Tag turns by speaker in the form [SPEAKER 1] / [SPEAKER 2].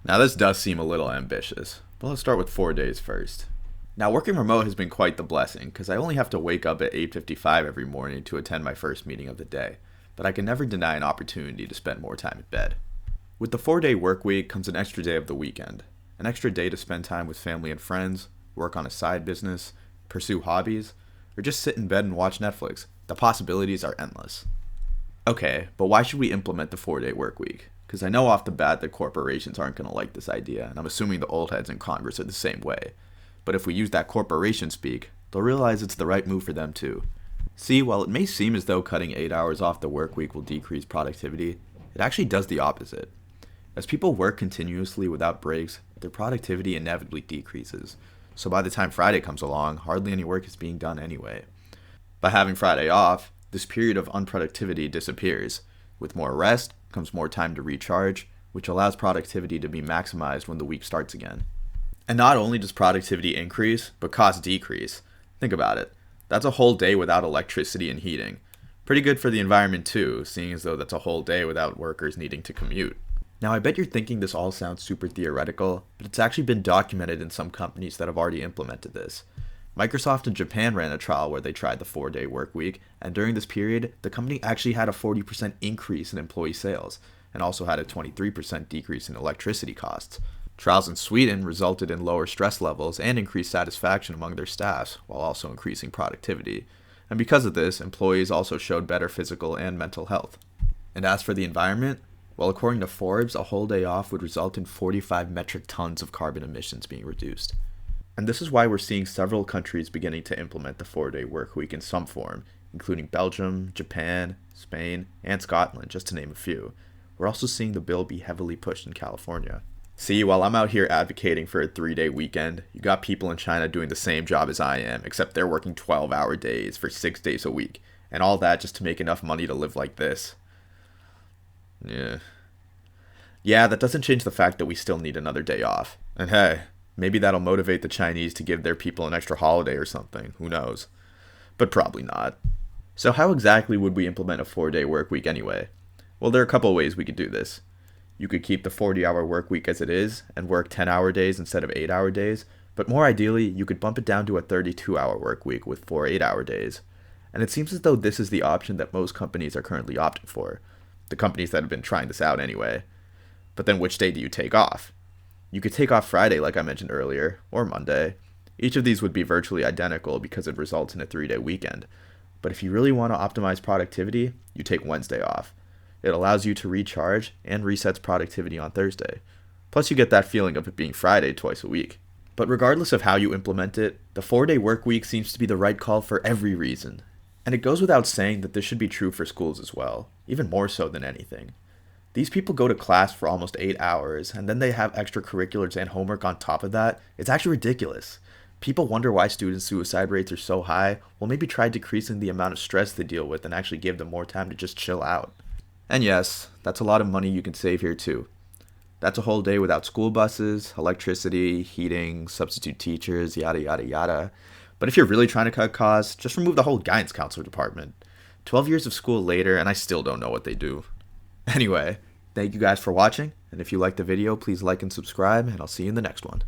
[SPEAKER 1] Now this does seem a little ambitious, but let's start with 4 days first. Now working remote has been quite the blessing because I only have to wake up at 8:55 every morning to attend my first meeting of the day, but I can never deny an opportunity to spend more time in bed. With the 4-day work week comes an extra day of the weekend, an extra day to spend time with family and friends, work on a side business, pursue hobbies, or just sit in bed and watch Netflix. The possibilities are endless. Okay, but why should we implement the 4-day work week? Because I know off the bat that corporations aren't going to like this idea, and I'm assuming the old heads in Congress are the same way. But if we use that corporation speak, they'll realize it's the right move for them too. See, while it may seem as though cutting 8 hours off the work week will decrease productivity, it actually does the opposite. As people work continuously without breaks, their productivity inevitably decreases. So by the time Friday comes along, hardly any work is being done anyway. By having Friday off, this period of unproductivity disappears. With more rest comes more time to recharge, which allows productivity to be maximized when the week starts again. And not only does productivity increase, but costs decrease. Think about it. That's a whole day without electricity and heating. Pretty good for the environment too, seeing as though that's a whole day without workers needing to commute. Now I bet you're thinking this all sounds super theoretical, but it's actually been documented in some companies that have already implemented this. Microsoft in Japan ran a trial where they tried the 4-day work week, and during this period, the company actually had a 40% increase in employee sales, and also had a 23% decrease in electricity costs. Trials in Sweden resulted in lower stress levels and increased satisfaction among their staffs, while also increasing productivity. And because of this, employees also showed better physical and mental health. And as for the environment, well, according to Forbes, a whole day off would result in 45 metric tons of carbon emissions being reduced. And this is why we're seeing several countries beginning to implement the 4-day work week in some form, including Belgium, Japan, Spain, and Scotland, just to name a few. We're also seeing the bill be heavily pushed in California. See, while I'm out here advocating for a 3-day weekend, you got people in China doing the same job as I am, except they're working 12-hour days for 6 days a week, and all that just to make enough money to live like this. Yeah, that doesn't change the fact that we still need another day off. And hey, maybe that'll motivate the Chinese to give their people an extra holiday or something, who knows. But probably not. So how exactly would we implement a 4-day work week anyway? Well, there are a couple ways we could do this. You could keep the 40-hour work week as it is, and work 10-hour days instead of 8-hour days, but more ideally, you could bump it down to a 32-hour work week with 4 8-hour days. And it seems as though this is the option that most companies are currently opting for. The companies that have been trying this out anyway. But then which day do you take off? You could take off Friday like I mentioned earlier, or Monday. Each of these would be virtually identical because it results in a 3-day weekend. But if you really want to optimize productivity, you take Wednesday off. It allows you to recharge and resets productivity on Thursday. Plus you get that feeling of it being Friday twice a week. But regardless of how you implement it, the 4-day work week seems to be the right call for every reason. And it goes without saying that this should be true for schools as well, even more so than anything. These people go to class for almost 8 hours, and then they have extracurriculars and homework on top of that. It's actually ridiculous. People wonder why student suicide rates are so high. Well, maybe try decreasing the amount of stress they deal with and actually give them more time to just chill out. And yes, that's a lot of money you can save here too. That's a whole day without school buses, electricity, heating, substitute teachers, yada yada yada. But if you're really trying to cut costs, just remove the whole guidance counselor department. 12 years of school later, and I still don't know what they do. Anyway, thank you guys for watching, and if you liked the video, please like and subscribe, and I'll see you in the next one.